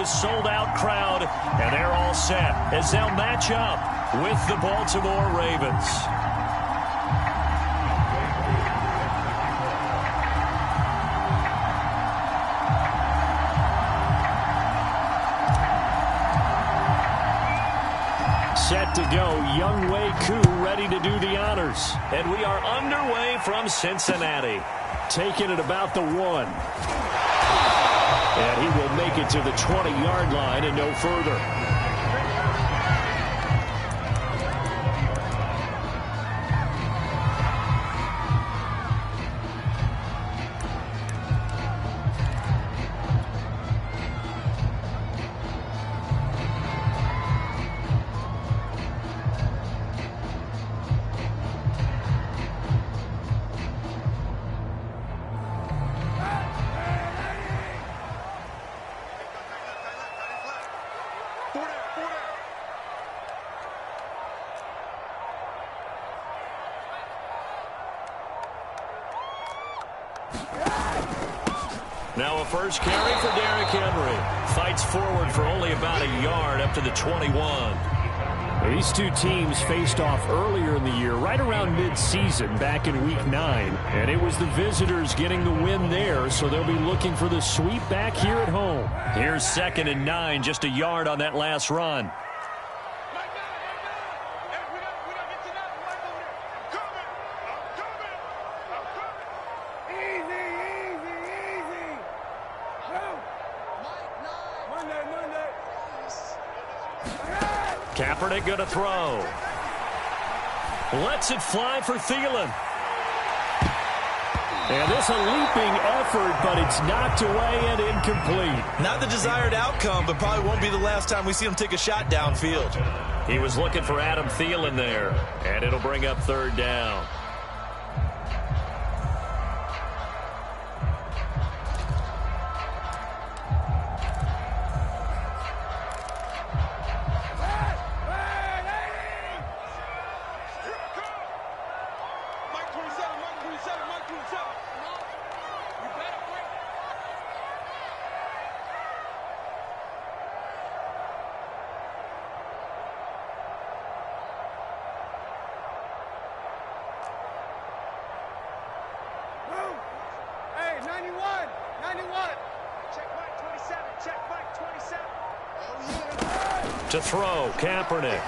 this sold-out crowd, and they're all set as they'll match up with the Baltimore Ravens. Set to go, Younghoe Koo ready to do the honors. And we are underway from Cincinnati. Taking it about the 1. And he will make it to the 20-yard line and no further. Now a first carry for Derrick Henry. Fights forward for only about a yard up to the 21. These two teams faced off earlier in the year, right around mid-season, back in Week 9. And it was the visitors getting the win there, so they'll be looking for the sweep back here at home. Here's 2nd and 9, just a yard on that last run. Kaepernick going to throw. Lets it fly for Thielen. And this a leaping effort, but it's knocked away and incomplete. Not the desired outcome, but probably won't be the last time we see him take a shot downfield. He was looking for Adam Thielen there, and it'll bring up 3rd down. To throw, Kaepernick.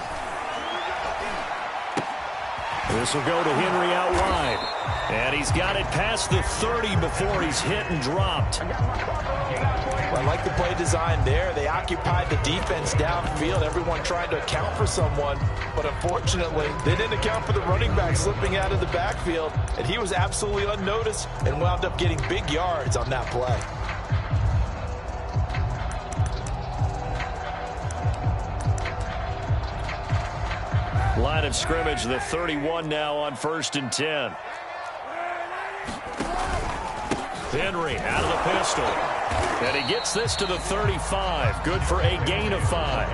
This will go to Henry out wide. And he's got it past the 30 before he's hit and dropped. Well, I like the play design there. They occupied the defense downfield. Everyone trying to account for someone. But unfortunately, they didn't account for the running back slipping out of the backfield. And he was absolutely unnoticed and wound up getting big yards on that play. Line of scrimmage, the 31 now on 1st and 10. Henry out of the pistol. And he gets this to the 35. Good for a gain of 5.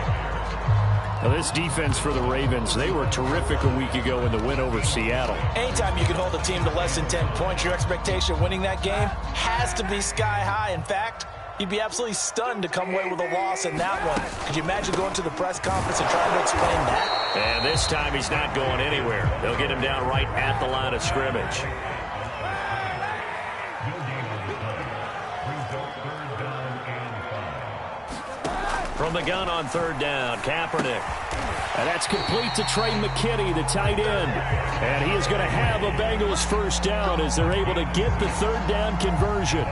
Now this defense for the Ravens, they were terrific a week ago in the win over Seattle. Anytime you can hold a team to less than 10 points, your expectation winning that game has to be sky high. In fact, you'd be absolutely stunned to come away with a loss in that one. Could you imagine going to the press conference and trying to explain that? And this time he's not going anywhere. They'll get him down right at the line of scrimmage. From the gun on 3rd down, Kaepernick. And that's complete to Trey McKinney, the tight end. And he is going to have a Bengals first down as they're able to get the 3rd down conversion.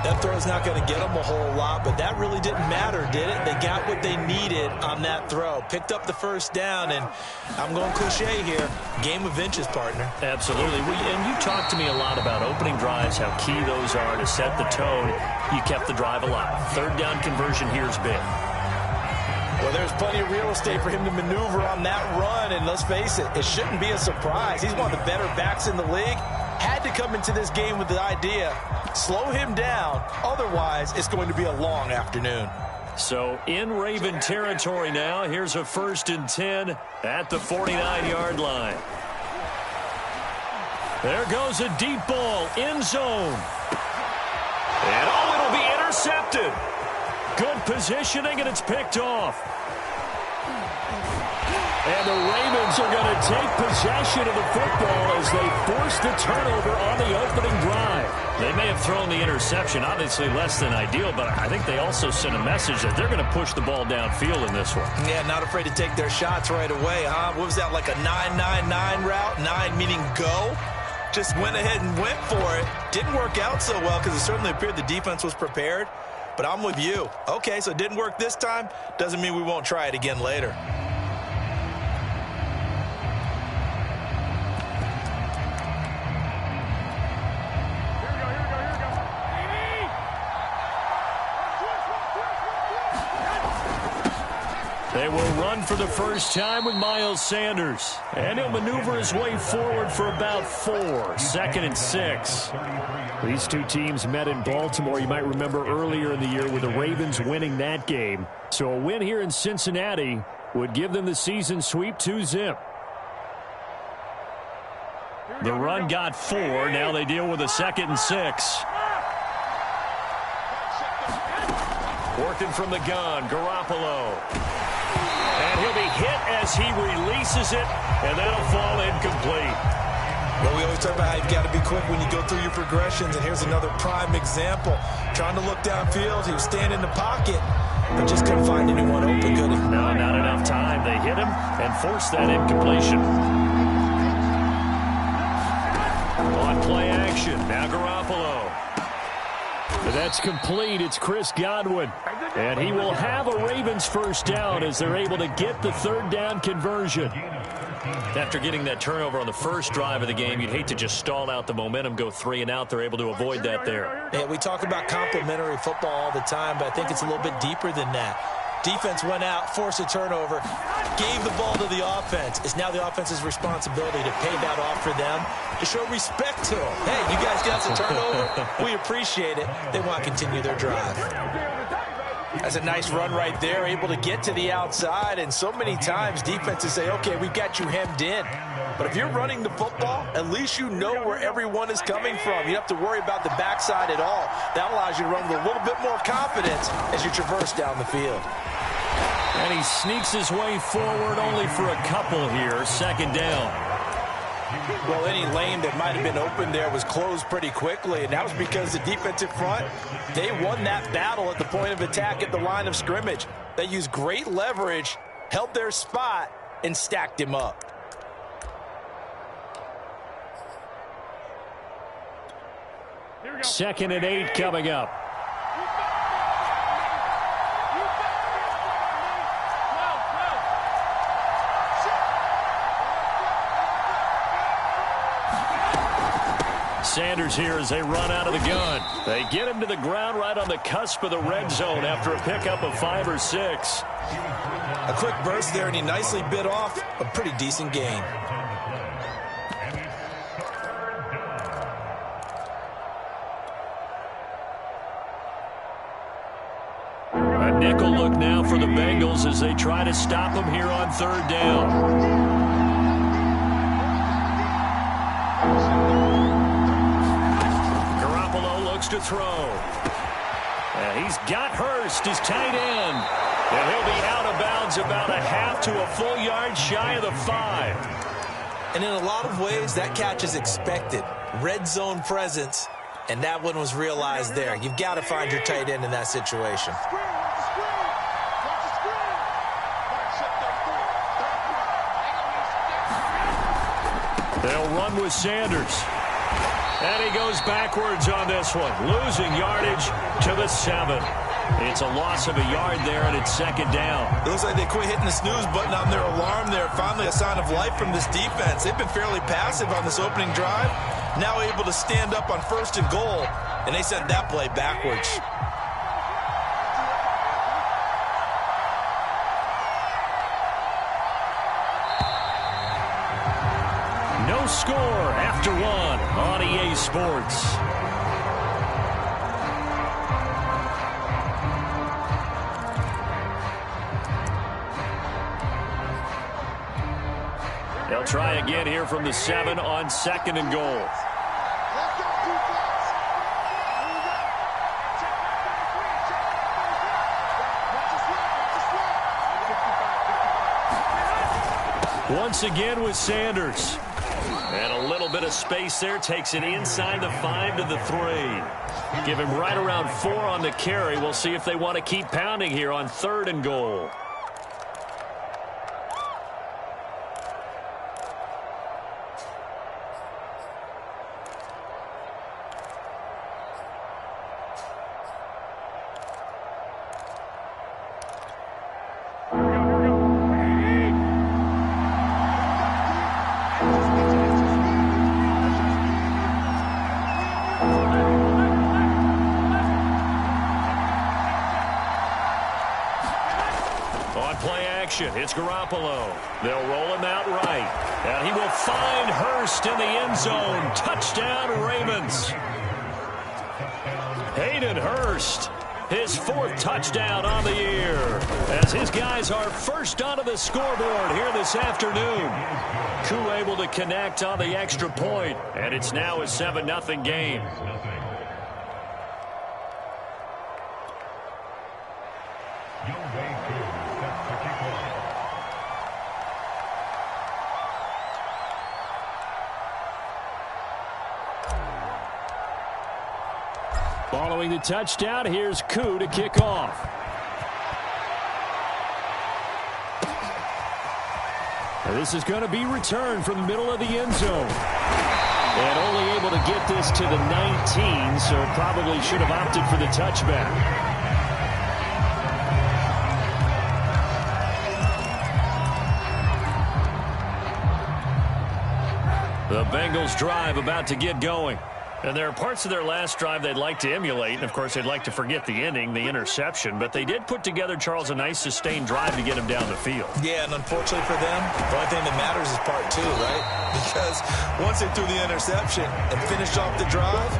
That throw's not going to get them a whole lot, but that really didn't matter, did it? They got what they needed on that throw. Picked up the first down, and I'm going cliche here. Game of inches, partner. Absolutely. And you talked to me a lot about opening drives, how key those are to set the tone. You kept the drive alive. 3rd down conversion here is big. Well, there's plenty of real estate for him to maneuver on that run, and let's face it, it shouldn't be a surprise. He's one of the better backs in the league. Had to come into this game with the idea, slow him down, otherwise it's going to be a long afternoon. So in Raven territory now, here's a 1st and 10 at the 49-yard line. There goes a deep ball, end zone. And it'll be intercepted. Good positioning, and it's picked off. And the Ravens are going to take possession of the football as they force the turnover on the opening drive. They may have thrown the interception, obviously less than ideal, but I think they also sent a message that they're going to push the ball downfield in this one. Yeah, not afraid to take their shots right away, huh? What was that, like a 9-9-9 route? 9 meaning go? Just went ahead and went for it. Didn't work out so well because it certainly appeared the defense was prepared. But I'm with you. Okay, so it didn't work this time. Doesn't mean we won't try it again later. They will run for the first time with Miles Sanders. And he'll maneuver his way forward for about 4. 2nd and 6. These two teams met in Baltimore, you might remember, earlier in the year with the Ravens winning that game. So a win here in Cincinnati would give them the season sweep 2-zip. The run got 4. Now they deal with a 2nd and 6. Working from the gun, Garoppolo. And he'll be hit as he releases it, and that'll fall incomplete. Well, we always talk about how you've got to be quick when you go through your progressions, and here's another prime example. Trying to look downfield, he was standing in the pocket, but just couldn't find anyone open, could he? No, not enough time. They hit him and forced that incompletion. On play action, now Garoppolo. That's complete. It's Chris Godwin. And he will have a Ravens first down as they're able to get the 3rd down conversion. After getting that turnover on the first drive of the game, you'd hate to just stall out the momentum, go 3 and out. They're able to avoid that there. Yeah, we talk about complementary football all the time, but I think it's a little bit deeper than that. Defense went out, forced a turnover, gave the ball to the offense. It's now the offense's responsibility to pay that off for them, to show respect to them. Hey, you guys got the turnover. We appreciate it. They want to continue their drive. That's a nice run right there, able to get to the outside. And so many times defenses say, okay, we've got you hemmed in. But if you're running the football, at least you know where everyone is coming from. You don't have to worry about the backside at all. That allows you to run with a little bit more confidence as you traverse down the field. And he sneaks his way forward only for a couple here. 2nd down. Well, any lane that might have been open there was closed pretty quickly, and that was because the defensive front, they won that battle at the point of attack at the line of scrimmage. They used great leverage, held their spot, and stacked him up. Second and 8 coming up. Sanders here as they run out of the gun. They get him to the ground right on the cusp of the red zone after a pickup of 5 or 6. A quick burst there, and he nicely bit off a pretty decent gain. A nickel look now for the Bengals as they try to stop him here on 3rd down. To throw. And he's got Hurst, his tight end. And he'll be out of bounds about a half to a full yard shy of the 5. And in a lot of ways, that catch is expected. Red zone presence, and that one was realized there. You've got to find your tight end in that situation. They'll run with Sanders. And he goes backwards on this one, losing yardage to the 7. It's a loss of a yard there, and it's 2nd down. It looks like they quit hitting the snooze button on their alarm there. Finally a sign of life from this defense. They've been fairly passive on this opening drive. Now able to stand up on 1st and goal, and they sent that play backwards. No score after 1 on EA Sports. They'll try again here from the 7 on 2nd and goal. Once again with Sanders. And a little bit of space there. Takes it inside the 5 to the 3. Give him right around 4 on the carry. We'll see if they want to keep pounding here on 3rd and goal. It's Garoppolo. They'll roll him out right. And he will find Hurst in the end zone. Touchdown, Ravens. Hayden Hurst, his 4th touchdown on the year, as his guys are first onto the scoreboard here this afternoon. Koo able to connect on the extra point, and it's now a 7-0 game. Following the touchdown, here's Koo to kick off. And this is going to be returned from the middle of the end zone. And only able to get this to the 19, so probably should have opted for the touchback. The Bengals drive about to get going. And there are parts of their last drive they'd like to emulate. And, of course, they'd like to forget the inning, the interception. But they did put together, Charles, a nice sustained drive to get him down the field. Yeah, and unfortunately for them, the only thing that matters is part 2, right? Because once they threw the interception and finished off the drive,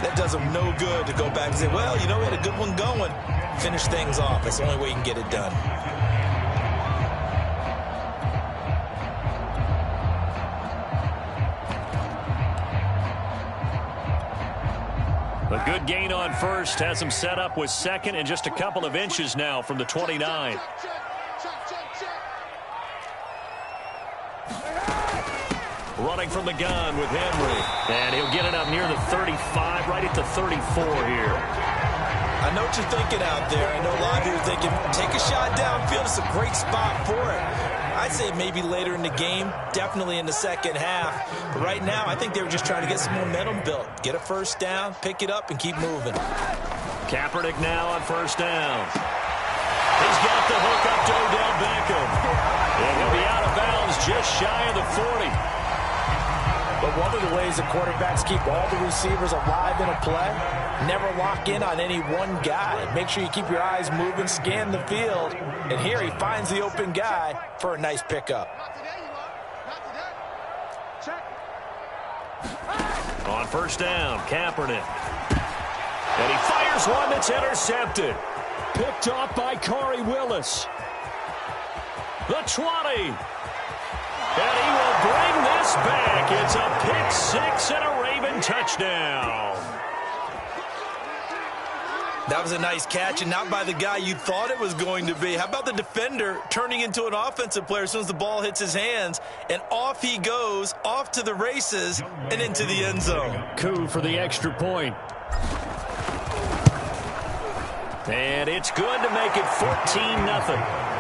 that does them no good to go back and say, well, you know, we had a good one going. Finish things off. That's the only way you can get it done. A good gain on first has him set up with 2nd and just a couple of inches now from the 29. Running from the gun with Henry. And he'll get it up near the 35, right at the 34 here. I know what you're thinking out there. I know a lot of you are thinking, take a shot downfield. It's a great spot for it. I'd say maybe later in the game, definitely in the second half. But right now, I think they were just trying to get some momentum built. Get a first down, pick it up, and keep moving. Kaepernick now on first down. He's got the hook up to Odell Beckham. And he'll be out of bounds just shy of the 40. But one of the ways the quarterbacks keep all the receivers alive in a play, never lock in on any one guy. Make sure you keep your eyes moving, scan the field. And here he finds the open guy for a nice pickup. On first down, Kaepernick. And he fires one that's intercepted. Picked off by Corey Willis. The 20. And he will bring this back. It's a pick-6 and a Raven touchdown. That was a nice catch, and not by the guy you thought it was going to be. How about the defender turning into an offensive player as soon as the ball hits his hands, and off he goes, off to the races, and into the end zone. Koo for the extra point. And it's good to make it 14-0.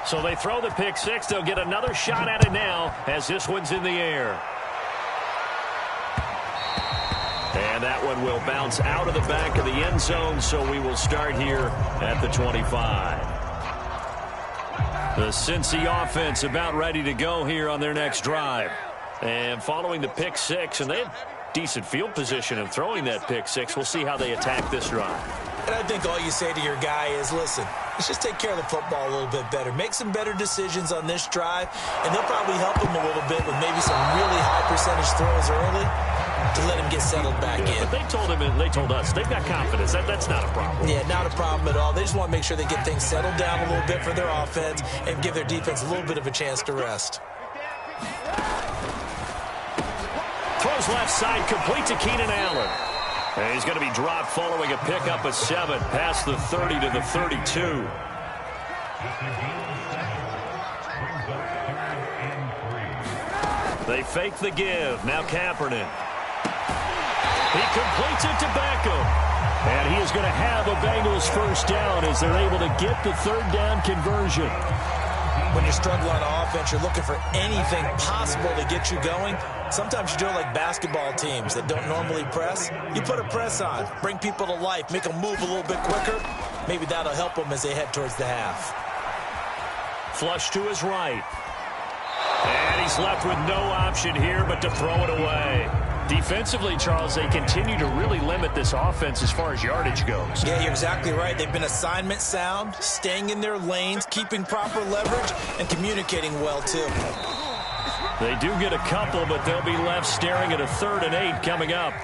So they throw the pick-6. They'll get another shot at it now as this one's in the air. And that one will bounce out of the back of the end zone, so we will start here at the 25. The Cincy offense about ready to go here on their next drive. And following the pick-6, and they have decent field position in throwing that pick-6. We'll see how they attack this drive. And I think all you say to your guy is, listen, let's just take care of the football a little bit better. Make some better decisions on this drive, and they'll probably help him a little bit with maybe some really high percentage throws early to let him get settled back in. But they told him, and they told us, they've got confidence. That's not a problem. Yeah, not a problem at all. They just want to make sure they get things settled down a little bit for their offense and give their defense a little bit of a chance to rest. Throws left side, complete to Keenan Allen. And he's going to be dropped following a pickup of 7 past the 30 to the 32. They fake the give. Now Kaepernick. He completes it to Beckham. And he is going to have a Bengals first down as they're able to get the third down conversion. When you're struggling on offense, you're looking for anything possible to get you going. Sometimes you do it like basketball teams that don't normally press. You put a press on, bring people to life, make them move a little bit quicker. Maybe that'll help them as they head towards the half. Flush to his right. And he's left with no option here but to throw it away. Defensively, Charles, they continue to really limit this offense as far as yardage goes. Yeah, you're exactly right. They've been assignment sound, staying in their lanes, keeping proper leverage, and communicating well, too. They do get a couple, but they'll be left staring at a 3rd and 8 coming up.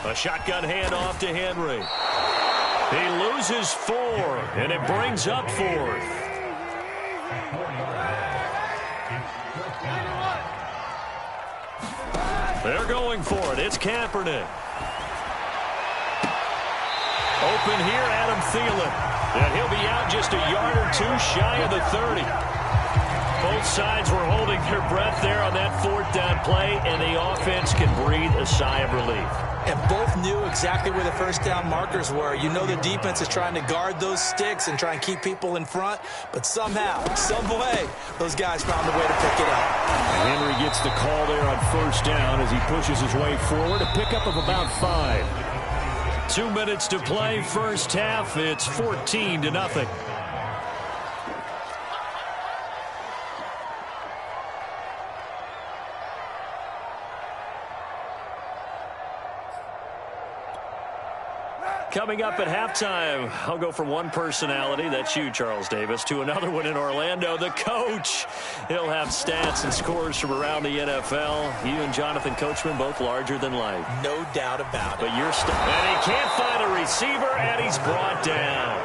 A shotgun handoff to Henry. He loses 4, and it brings up 4th. They're going for it. It's Kaepernick. Open here, Adam Thielen. And he'll be out just a yard or 2 shy of the 30. Both sides were holding their breath there on that 4th down play, and the offense can breathe a sigh of relief. And both knew exactly where the first down markers were. You know the defense is trying to guard those sticks and try and keep people in front, but somehow, some way, those guys found a way to pick it up. Henry gets the call there on first down as he pushes his way forward. A pickup of about 5. 2 minutes to play, first half. It's 14-0. Coming up at halftime, I'll go from one personality, that's you, Charles Davis, to another one in Orlando, the coach. He'll have stats and scores from around the NFL. You and Jonathan Coachman, both larger than life. No doubt about it. But you're and he can't find a receiver, and he's brought down.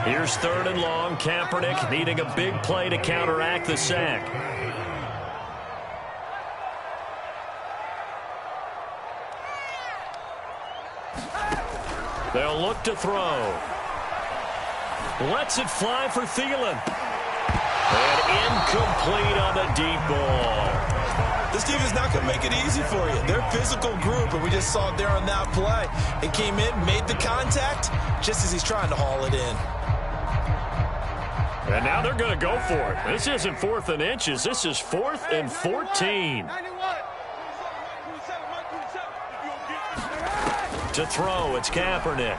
Here's 3rd and long. Kaepernick needing a big play to counteract the sack. They'll look to throw. Lets it fly for Thielen. And incomplete on the deep ball. This team is not going to make it easy for you. They're a physical group, and we just saw it there on that play. It came in, made the contact, just as he's trying to haul it in. And now they're going to go for it. This isn't 4th and inches. This is 4th and 14. To throw, it's Kaepernick.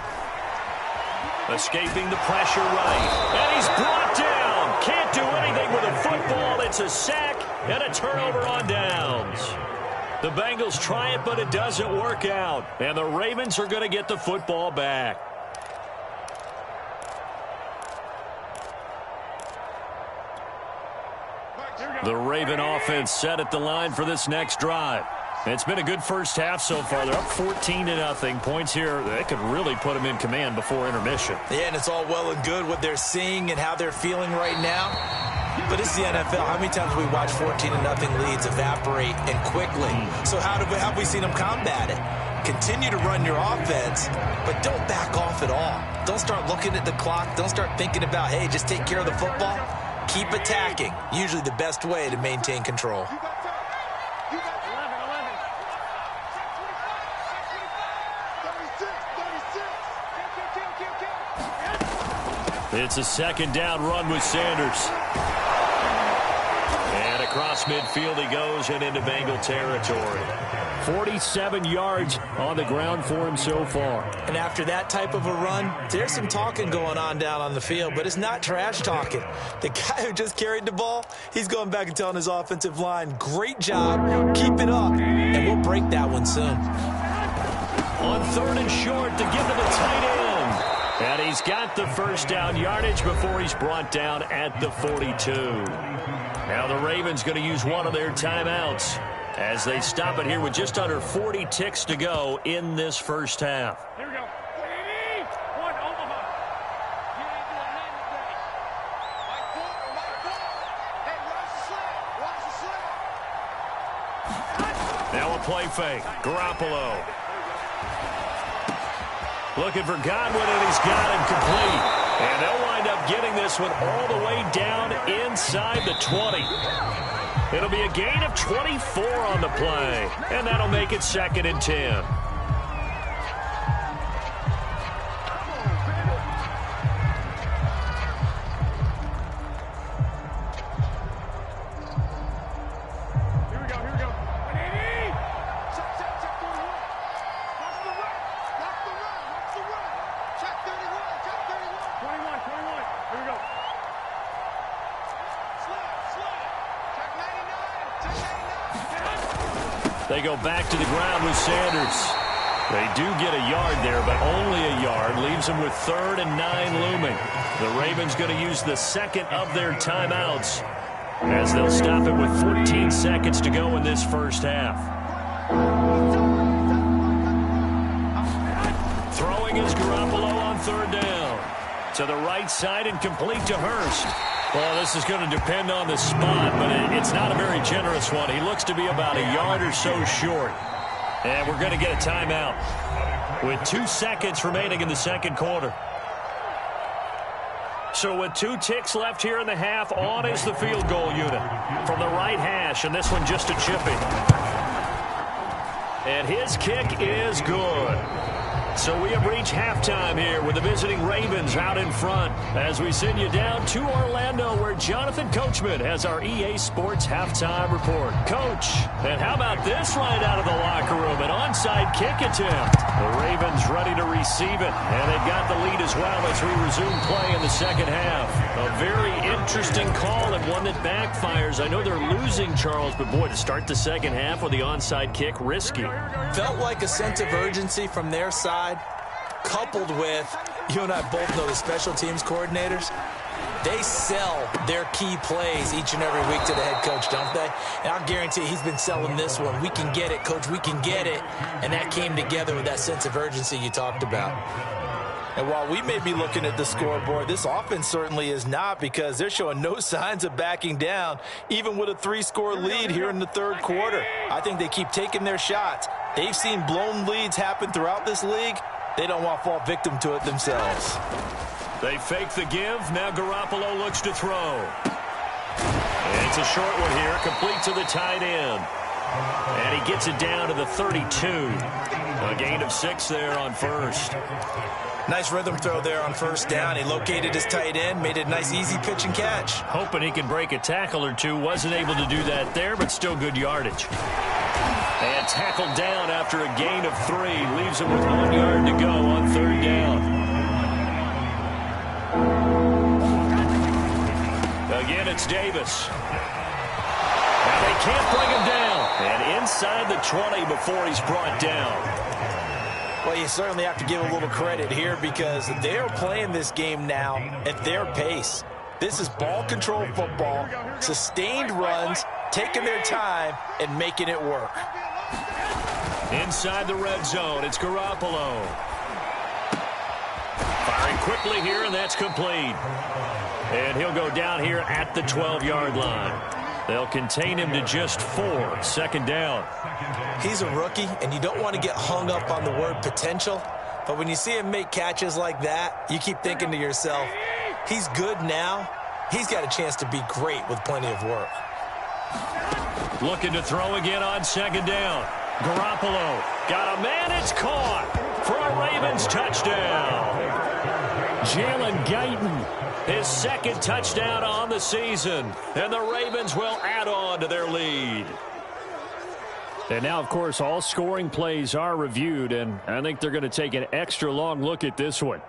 Escaping the pressure right. And he's brought down. Can't do anything with a football. It's a sack and a turnover on downs. The Bengals try it, but it doesn't work out. And the Ravens are going to get the football back. The Raven offense set at the line for this next drive. It's been a good first half so far. They're up 14-0. Points here, they could really put them in command before intermission. Yeah, and it's all well and good what they're seeing and how they're feeling right now. But it's the NFL. How many times have we watched 14-0 leads evaporate and quickly? So how have we seen them combat it? Continue to run your offense, but don't back off at all. Don't start looking at the clock. Don't start thinking about, hey, just take care of the football. Keep attacking. Usually the best way to maintain control. It's a 2nd down run with Sanders. And across midfield he goes and into Bengal territory. 47 yards on the ground for him so far. And after that type of a run, there's some talking going on down on the field, but it's not trash talking. The guy who just carried the ball, he's going back and telling his offensive line, great job, keep it up, and we'll break that one soon. On 3rd and short to give to the tight end. And he's got the first down yardage before he's brought down at the 42. Now the Ravens going to use one of their timeouts as they stop it here with just under 40 ticks to go in this first half. Here we go. play fake. Garoppolo. Looking for Godwin, and he's got him complete. And they'll wind up getting this one all the way down inside the 20. It'll be a gain of 24 on the play, and that'll make it 2nd and 10. They go back to the ground with Sanders. They do get a yard there, but only a yard. Leaves them with 3rd and 9 looming. The Ravens going to use the 2nd of their timeouts as they'll stop it with 14 seconds to go in this first half. Throwing is Garoppolo on 3rd down. To the right side and complete to Hurst. Well, this is going to depend on the spot, but it's not a very generous one. He looks to be about a yard or so short. And we're going to get a timeout with 2 seconds remaining in the 2nd quarter. So with 2 ticks left here in the half, on is the field goal unit from the right hash, and this one just a chipping. And his kick is good. So we have reached halftime here with the visiting Ravens out in front as we send you down to Orlando where Jonathan Coachman has our EA Sports halftime report. Coach, and how about this right out of the locker room? An onside kick attempt. The Ravens ready to receive it, and they've got the lead as well as we resume play in the 2nd half. A very interesting call and one that backfires. I know they're losing, Charles, but boy, to start the 2nd half with the onside kick, risky. Felt like a sense of urgency from their side, coupled with, you and I both know the special teams coordinators, they sell their key plays each and every week to the head coach, don't they? And I'll guarantee he's been selling this one. We can get it, coach, we can get it. And that came together with that sense of urgency you talked about. And while we may be looking at the scoreboard, this offense certainly is not, because they're showing no signs of backing down, even with a 3-score lead here in the 3rd quarter. I think they keep taking their shots. They've seen blown leads happen throughout this league. They don't want to fall victim to it themselves. They fake the give. Now Garoppolo looks to throw. And it's a short one here, complete to the tight end. And he gets it down to the 32. A gain of 6 there on 1st. Nice rhythm throw there on 1st down. He located his tight end, made it a nice easy pitch and catch. Hoping he can break a tackle or two. Wasn't able to do that there, but still good yardage. And tackled down after a gain of 3. Leaves him with 1 yard to go on 3rd down. Again, it's Davis. And they can't bring him down. And inside the 20 before he's brought down. Well, you certainly have to give a little credit here because they're playing this game now at their pace. This is ball control football, sustained runs, taking their time, and making it work. Inside the red zone, it's Garoppolo. Firing quickly here, and that's complete. And he'll go down here at the 12-yard line. They'll contain him to just 4. 2nd down. He's a rookie, and you don't want to get hung up on the word potential. But when you see him make catches like that, you keep thinking to yourself, he's good now. He's got a chance to be great with plenty of work. Looking to throw again on 2nd down. Garoppolo got a man. It's caught for a Ravens touchdown. Jalen Guyton, his 2nd touchdown on the season. And the Ravens will add on to their lead. And now, of course, all scoring plays are reviewed, and I think they're going to take an extra long look at this one.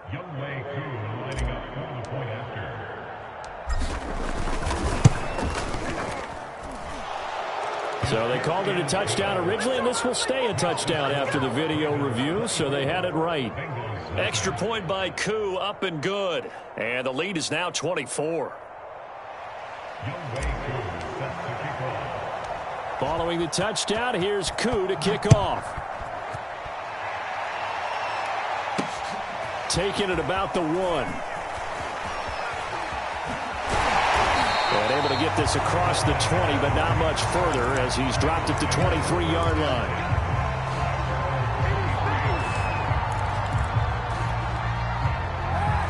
So they called it a touchdown originally, and this will stay a touchdown after the video review, so they had it right. Extra point by Koo, up and good. And the lead is now 24. Following the touchdown, here's Koo to kick off. Taking it about the 1. And able to get this across the 20, but not much further as he's dropped it to 23-yard line.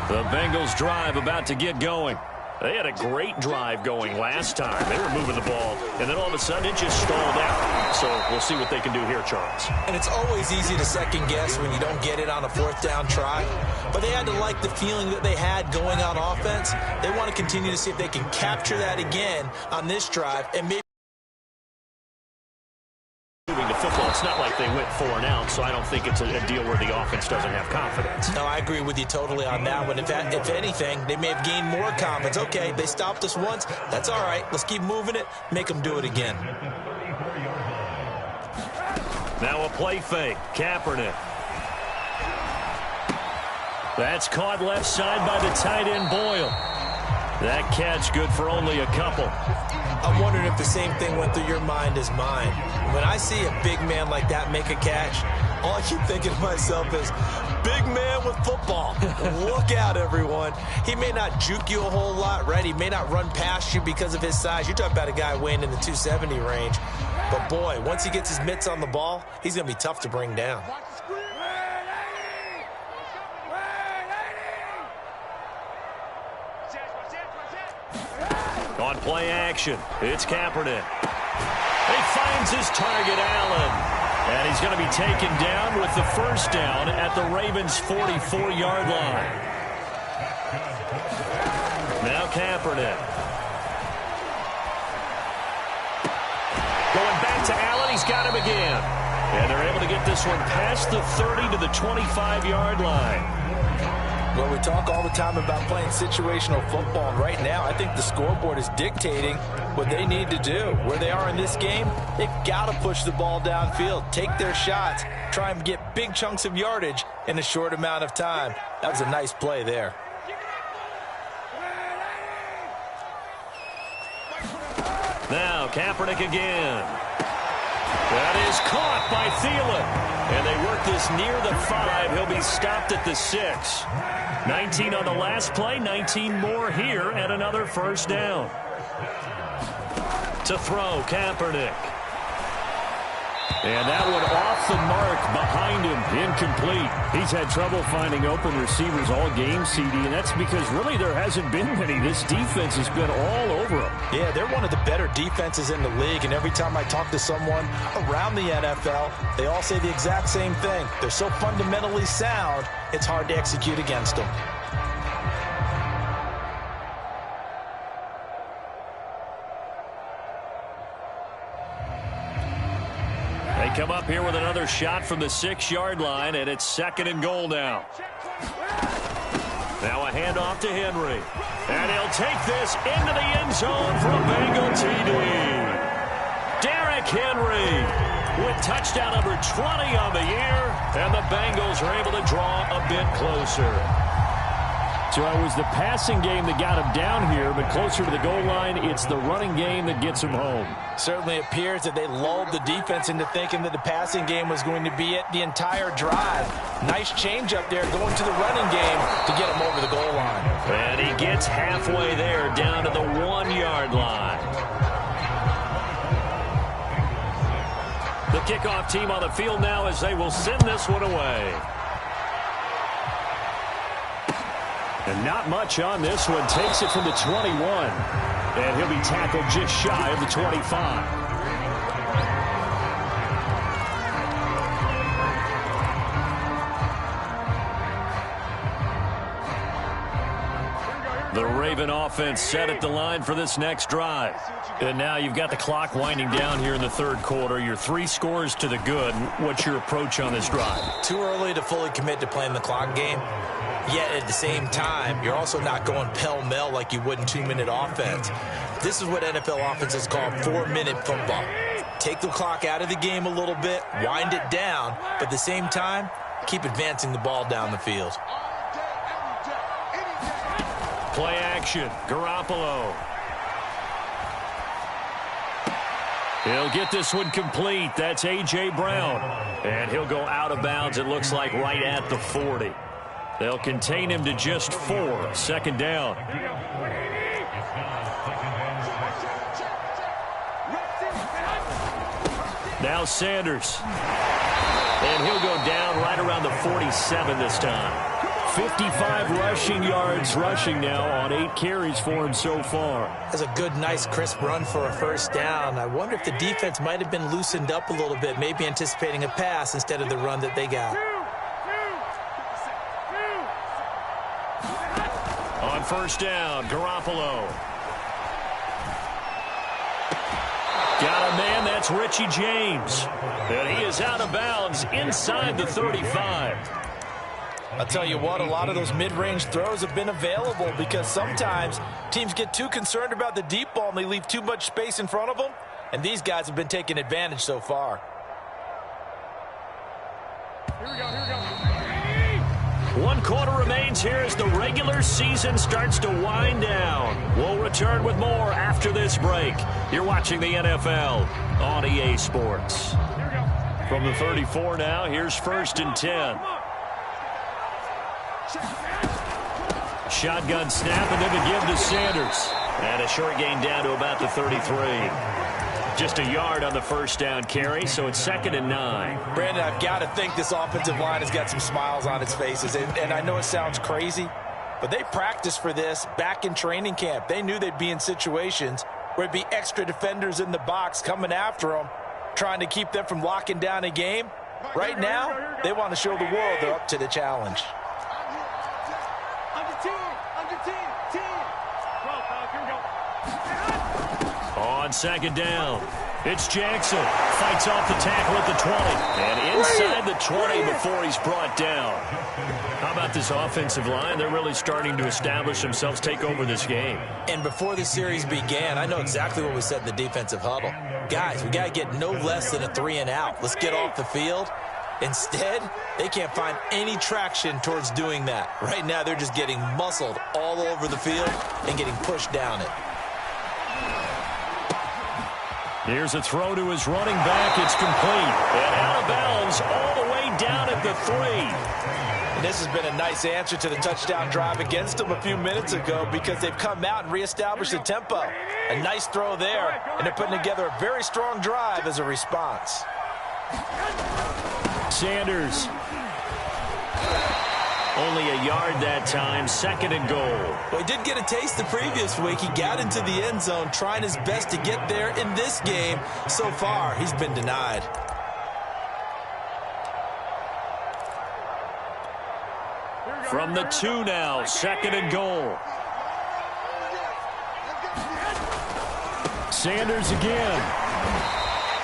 The Bengals drive about to get going. They had a great drive going last time. They were moving the ball, and then all of a sudden it just stalled out. So we'll see what they can do here, Charles. And it's always easy to second guess when you don't get it on a fourth down try. But they had to like the feeling that they had going on offense. They want to continue to see if they can capture that again on this drive and maybe moving to football. It's not like they went 4 and out, so I don't think it's a deal where the offense doesn't have confidence. No, I agree with you totally on that one. If anything, they may have gained more confidence. Okay, they stopped us once. That's all right. Let's keep moving it. Make them do it again. Now a play fake. Kaepernick. That's caught left side by the tight end Boyle. That catch good for only a couple. I'm wondering if the same thing went through your mind as mine. When I see a big man like that make a catch, all I keep thinking to myself is, big man with football. Look out, everyone. He may not juke you a whole lot, right? He may not run past you because of his size. You're talking about a guy weighing in the 270 range. But, boy, once he gets his mitts on the ball, he's going to be tough to bring down. On play action, it's Kaepernick. He finds his target, Allen. And he's going to be taken down with the first down at the Ravens' 44-yard line. Now Kaepernick. Going back to Allen, he's got him again. And they're able to get this one past the 30 to the 25-yard line. Well, we talk all the time about playing situational football, and right now I think the scoreboard is dictating what they need to do. Where they are in this game, they've got to push the ball downfield, take their shots, try and get big chunks of yardage in a short amount of time. That was a nice play there. Now Kaepernick again. That is caught by Thielen. And they work this near the 5. He'll be stopped at the 6. 19 on the last play, 19 more here, and another first down. To throw, Kaepernick. And that one off the mark behind him, incomplete. He's had trouble finding open receivers all game, CD, and that's because really there hasn't been many. This defense has been all over them. Yeah, they're one of the better defenses in the league, and every time I talk to someone around the NFL, they all say the exact same thing. They're so fundamentally sound, it's hard to execute against them. They come up here with another shot from the 6-yard line, and it's 2nd and goal now. Now a handoff to Henry. And he'll take this into the end zone for a Bengal TD. Derrick Henry with touchdown number 20 on the year, and the Bengals are able to draw a bit closer. So it was the passing game that got him down here, but closer to the goal line, it's the running game that gets him home. Certainly appears that they lulled the defense into thinking that the passing game was going to be it the entire drive. Nice change up there going to the running game to get him over the goal line. And he gets halfway there down to the 1-yard line. The kickoff team on the field now as they will send this one away. And not much on this one. Takes it from the 21. And he'll be tackled just shy of the 25. The Raven offense set at the line for this next drive. And now you've got the clock winding down here in the 3rd quarter. You're 3 scores to the good. What's your approach on this drive? Too early to fully commit to playing the clock game. Yet at the same time, you're also not going pell-mell like you would in 2-minute offense. This is what NFL offenses call 4-minute football. Take the clock out of the game a little bit, wind it down, but at the same time, keep advancing the ball down the field. Play action, Garoppolo. He'll get this one complete. That's A.J. Brown. And he'll go out of bounds, it looks like, right at the 40. They'll contain him to just 4. 2nd down. Now Sanders. And he'll go down right around the 47 this time. 55 rushing yards rushing now on 8 carries for him so far. That's a good, nice, crisp run for a first down. I wonder if the defense might have been loosened up a little bit, maybe anticipating a pass instead of the run that they got. On first down, Garoppolo. Got a man, that's Richie James. And he is out of bounds inside the 35. I'll tell you what, a lot of those mid-range throws have been available because sometimes teams get too concerned about the deep ball and they leave too much space in front of them, and these guys have been taking advantage so far. Here we go. 1 quarter remains here as the regular season starts to wind down. We'll return with more after this break. You're watching the NFL on EA Sports. From the 34 now, here's 1st and 10. Shotgun snap, and then to give to Sanders. And a short gain down to about the 33. Just a yard on the first down carry, so it's 2nd and 9. Brandon, I've got to think this offensive line has got some smiles on its faces. And I know it sounds crazy, but they practiced for this back in training camp. They knew they'd be in situations where it'd be extra defenders in the box coming after them, trying to keep them from locking down a game. Right now, they want to show the world they're up to the challenge. On 2nd down, it's Jackson. Fights off the tackle at the 20. And inside the 20 before he's brought down. How about this offensive line? They're really starting to establish themselves, take over this game. And before the series began, I know exactly what we said in the defensive huddle. Guys, we got to get no less than a 3 and out. Let's get off the field. Instead, they can't find any traction towards doing that. Right now, they're just getting muscled all over the field and getting pushed down it. Here's a throw to his running back. It's complete. And out of bounds all the way down at the 3. And this has been a nice answer to the touchdown drive against them a few minutes ago because they've come out and reestablished the tempo. A nice throw there, and they're putting together a very strong drive as a response. Sanders. Only a yard that time, 2nd and goal. Well, he did get a taste the previous week. He got into the end zone, trying his best to get there in this game. So far, he's been denied. From the 2 now, 2nd and goal. Sanders again.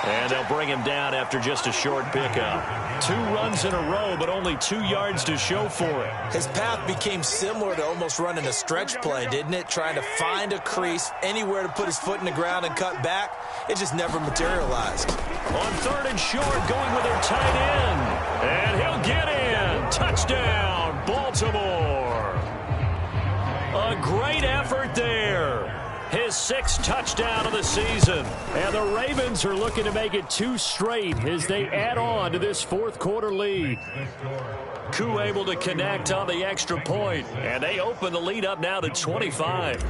And they'll bring him down after just a short pickup. 2 runs in a row, but only 2 yards to show for it. His path became similar to almost running a stretch play, didn't it? Trying to find a crease, anywhere to put his foot in the ground and cut back. It just never materialized. On 3rd and short, going with their tight end. And he'll get in. Touchdown, Baltimore. A great effort there. His 6th touchdown of the season. And the Ravens are looking to make it 2 straight as they add on to this 4th quarter lead. Koo able to connect on the extra point, and they open the lead up now to 25.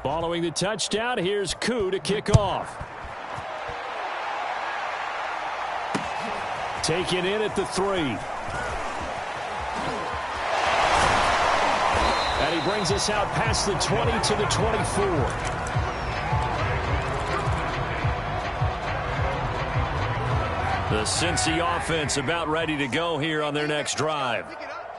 Following the touchdown, here's Koo to kick off. Taken in at the 3. And he brings us out past the 20 to the 24. The Cincy offense about ready to go here on their next drive.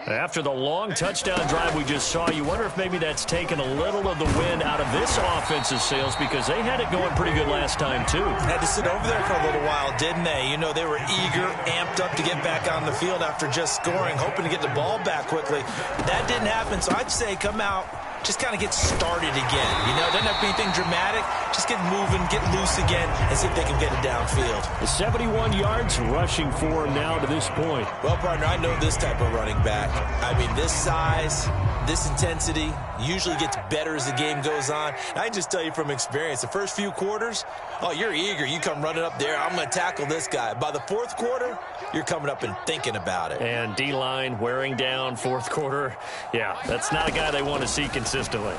After the long touchdown drive we just saw, you wonder if maybe that's taken a little of the wind out of this offense's sails because they had it going pretty good last time, too. Had to sit over there for a little while, didn't they? You know, they were eager, amped up to get back on the field after just scoring, hoping to get the ball back quickly. That didn't happen, so I'd say come out, just kind of get started again. You know, doesn't have to be anything dramatic. Just get moving, get loose again, and see if they can get it downfield. The 71 yards rushing for him now to this point. Well, partner, I know this type of running back. I mean, this size, this intensity usually gets better as the game goes on. And I can just tell you from experience, the first few quarters, oh, you're eager. You come running up there, I'm going to tackle this guy. By the 4th quarter, you're coming up and thinking about it. And D-line wearing down 4th quarter. Yeah, that's not a guy they want to see consistently.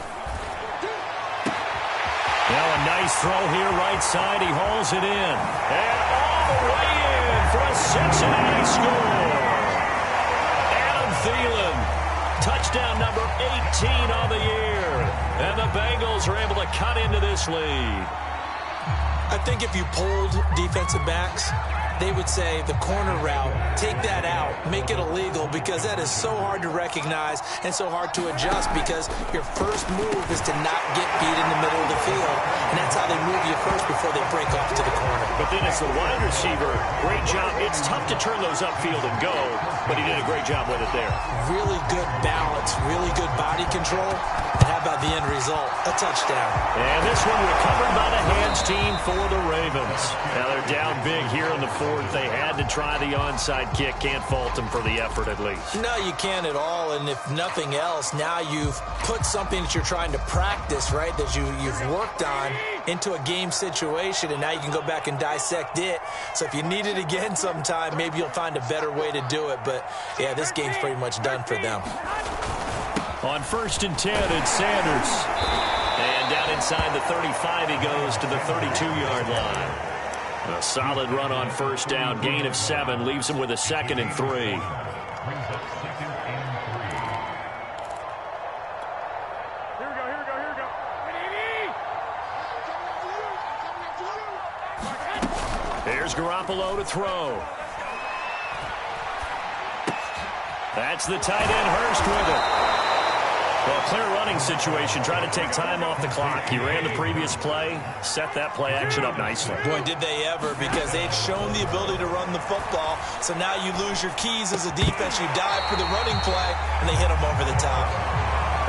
Now a nice throw here right side. He hauls it in. And all the way in for a Cincinnati score. Adam Thielen, touchdown number 18 on the year. And the Bengals are able to cut into this lead. I think if you polled defensive backs, they would say the corner route, take that out, make it illegal, because that is so hard to recognize and so hard to adjust, because your first move is to not get beat in the middle of the field, and that's how they move you first before they break off to the corner. But then as the wide receiver, great job. It's tough to turn those upfield and go, but he did a great job with it there. Really good balance, really good body control, and how about the end result? A touchdown. And this one recovered by the hands team for the Ravens. Now they're down big here in the fourth. They had to try the onside kick. Can't fault them for the effort at least. No, you can't at all. And if nothing else, now you've put something that you're trying to practice, right, that you've worked on into a game situation, and now you can go back and dissect it. So if you need it again sometime, maybe you'll find a better way to do it. But, yeah, this game's pretty much done for them. On 1st and 10, it's Sanders. And down inside the 35, he goes to the 32-yard line. A solid run on 1st down, gain of 7, leaves him with a 2nd and 3. Here we go. Here's Garoppolo to throw. That's the tight end, Hurst, with it. Well, clear running situation, trying to take time off the clock. He ran the previous play, set that play action up nicely. Boy, did they ever, because they'd shown the ability to run the football. So now you lose your keys as a defense. You dive for the running play, and they hit him over the top.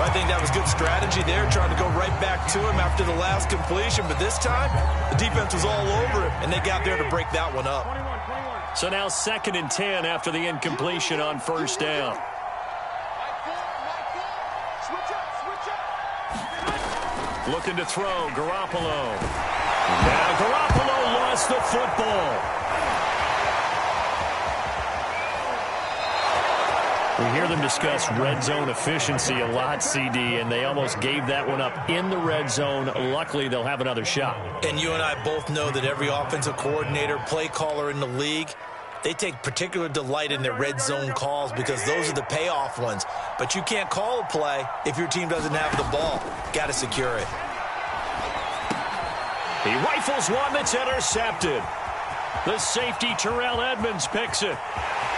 Well, I think that was good strategy there, trying to go right back to him after the last completion. But this time, the defense was all over him, and they got there to break that one up. So now 2nd and 10 after the incompletion on 1st down. Looking to throw, Garoppolo. Now Garoppolo lost the football. We hear them discuss red zone efficiency a lot, CD, and they almost gave that one up in the red zone. Luckily, they'll have another shot. And you and I both know that every offensive coordinator, play caller in the league, they take particular delight in their red zone calls, because those are the payoff ones. But you can't call a play if your team doesn't have the ball. Got to secure it. He rifles one that's intercepted. The safety, Terrell Edmonds, picks it.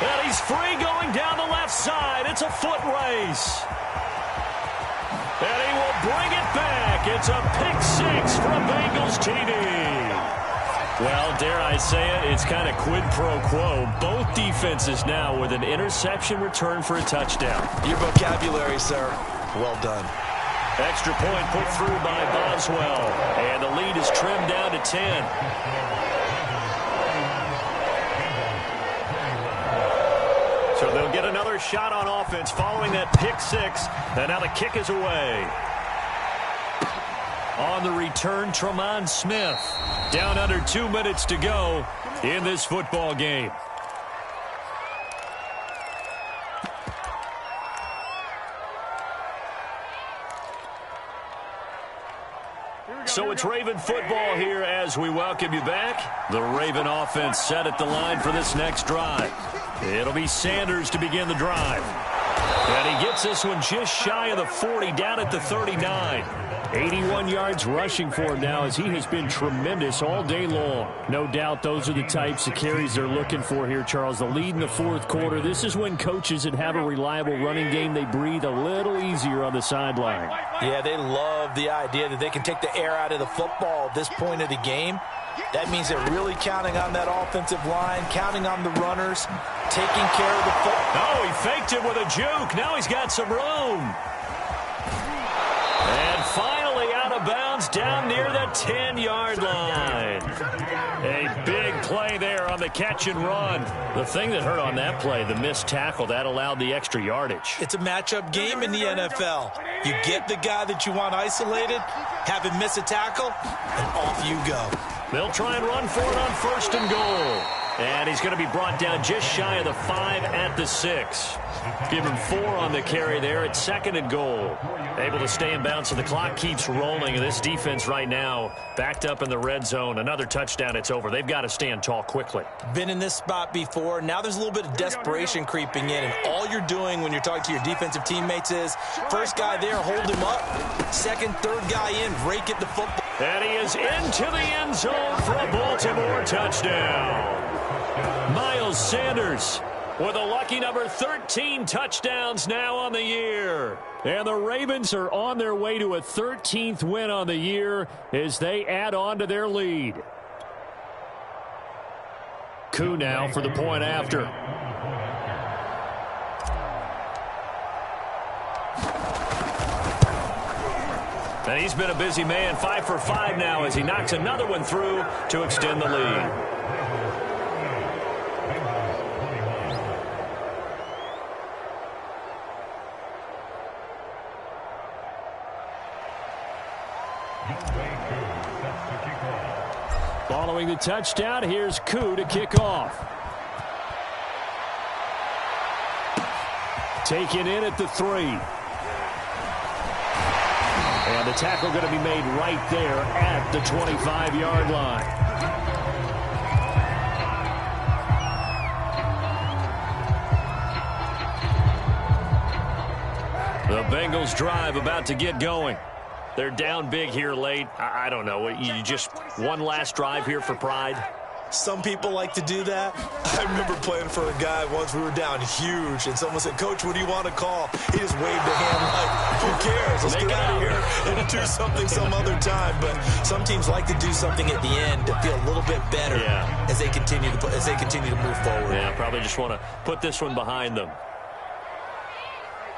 And he's free going down the left side. It's a foot race. And he will bring it back. It's a pick 6 for a Bengals TD. Well, dare I say it, it's kind of quid pro quo. Both defenses now with an interception return for a touchdown. Your vocabulary, sir. Well done. Extra point put through by Boswell. And the lead is trimmed down to 10. So they'll get another shot on offense following that pick 6. And now the kick is away. On the return, Tremont Smith. Down under 2 minutes to go in this football game. So it's Raven football here as we welcome you back. The Raven offense set at the line for this next drive. It'll be Sanders to begin the drive. And he gets this one just shy of the 40, down at the 39. 81 yards rushing for him now, as he has been tremendous all day long. No doubt those are the types of carries they're looking for here, Charles. The lead in the fourth quarter. This is when coaches that have a reliable running game, they breathe a little easier on the sideline. Yeah, they love the idea that they can take the air out of the football at this point of the game. That means they're really counting on that offensive line, counting on the runners, taking care of the football. Oh, he faked it with a juke. Now he's got some room. And finally out of bounds down near the 10-yard line. A big play there on the catch and run. The thing that hurt on that play, the missed tackle, that allowed the extra yardage. It's a matchup game in the NFL. You get the guy that you want isolated, have him miss a tackle, and off you go. They'll try and run for it on 1st and goal. And he's going to be brought down just shy of the 5 at the 6. Give him 4 on the carry there at 2nd and goal. Able to stay in bounds, so the clock keeps rolling. And this defense right now backed up in the red zone. Another touchdown, it's over. They've got to stand tall quickly. Been in this spot before. Now there's a little bit of desperation creeping in. And all you're doing when you're talking to your defensive teammates is, first guy there, hold him up. Second, third guy in, rake at the football. And he is into the end zone for a Baltimore touchdown. Miles Sanders with a lucky number 13 touchdowns now on the year. And the Ravens are on their way to a 13th win on the year as they add on to their lead. Koo now for the point after. And he's been a busy man, 5 for 5 now as he knocks another one through to extend the lead. Following the touchdown, here's Koo to kick off. Taken in at the 3. And the tackle going to be made right there at the 25-yard line. The Bengals drive about to get going. They're down big here late. I don't know. You just one last drive here for pride? Some people like to do that. I remember playing for a guy once. We were down huge, and someone said, "Coach, what do you want to call?" He just waved a hand like, "Who cares? Let's get out of here and do something some other time." But some teams like to do something at the end to feel a little bit better as they continue to move forward. Yeah, probably just want to put this one behind them.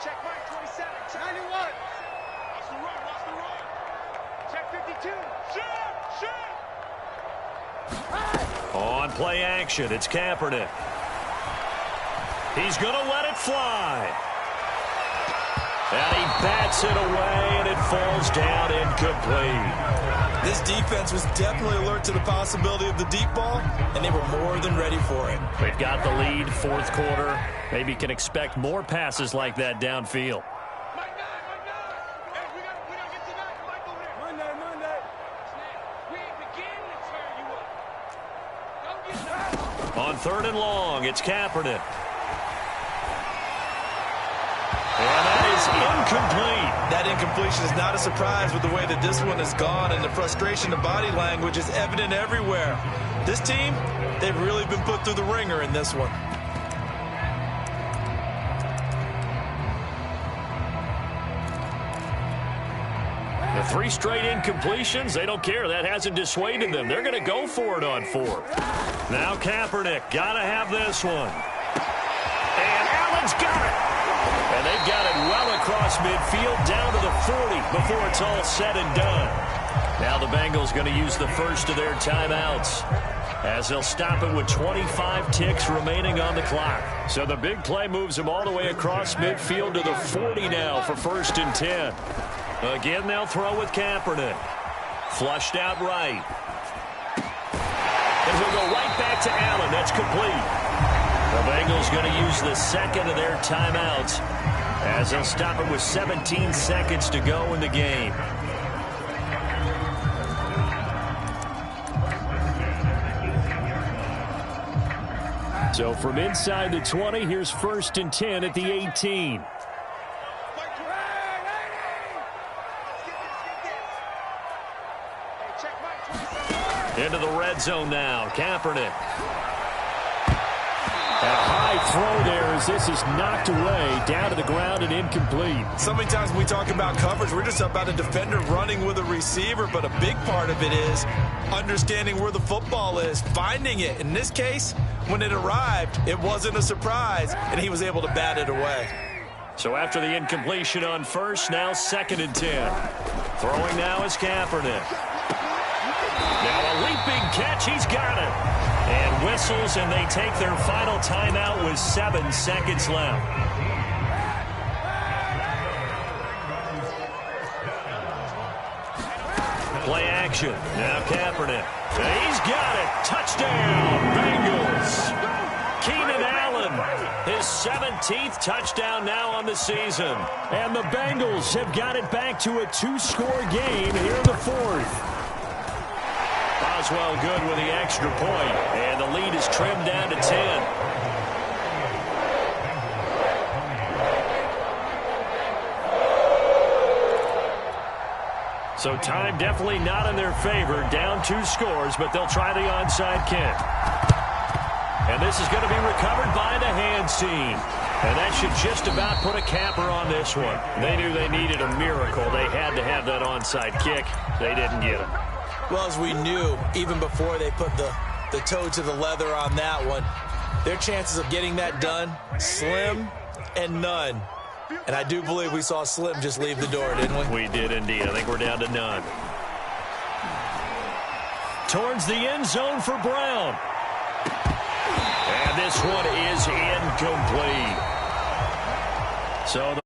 Check mark 27, 91. Watch the run, watch the run. Check 52. Shoot! On play action, it's Kaepernick. He's going to let it fly. And he bats it away, and it falls down incomplete. This defense was definitely alert to the possibility of the deep ball, and they were more than ready for it. They've got the lead, 4th quarter. Maybe can expect more passes like that downfield. On 3rd and long, it's Kaepernick. And that is incomplete. That incompletion is not a surprise with the way that this one has gone, and the frustration of body language is evident everywhere. This team, they've really been put through the ringer in this one. The 3 straight incompletions, they don't care. That hasn't dissuaded them. They're going to go for it on 4. Now Kaepernick, got to have this one. And Allen's got it. And they've got it well across midfield down to the 40 before it's all said and done. Now the Bengals going to use the first of their timeouts as they'll stop it with 25 ticks remaining on the clock. So the big play moves them all the way across midfield to the 40 now for 1st and 10. Again, they'll throw with Kaepernick. Flushed out right. And he'll go right back to Allen. That's complete. The Bengals going to use the 2nd of their timeouts as they'll stop it with 17 seconds to go in the game. So from inside the 20, here's 1st and 10 at the 18. Into the red zone now. Kaepernick. And a high throw there as this is knocked away, down to the ground and incomplete. So many times when we talk about coverage, we're just about a defender running with a receiver, but a big part of it is understanding where the football is, finding it. In this case, when it arrived, it wasn't a surprise, and he was able to bat it away. So after the incompletion on 1st, now 2nd and 10. Throwing now is Kaepernick. Now a leaping catch, he's got it. And whistles, and they take their final timeout with 7 seconds left. Play action. Now Kaepernick. And he's got it. Touchdown, Bengals. Keenan Allen, his 17th touchdown now on the season. And the Bengals have got it back to a 2-score game here in the fourth. Boswell good with the extra point, and the lead is trimmed down to 10. So time definitely not in their favor. Down 2 scores, but they'll try the onside kick. And this is going to be recovered by the hands team. And that should just about put a capper on this one. They knew they needed a miracle. They had to have that onside kick. They didn't get it. Well, as we knew, even before they put the toe to the leather on that one, their chances of getting that done, slim and none. And I do believe we saw Slim just leave the door, didn't we? We did indeed. I think we're down to none. Towards the end zone for Brown. And this one is incomplete. So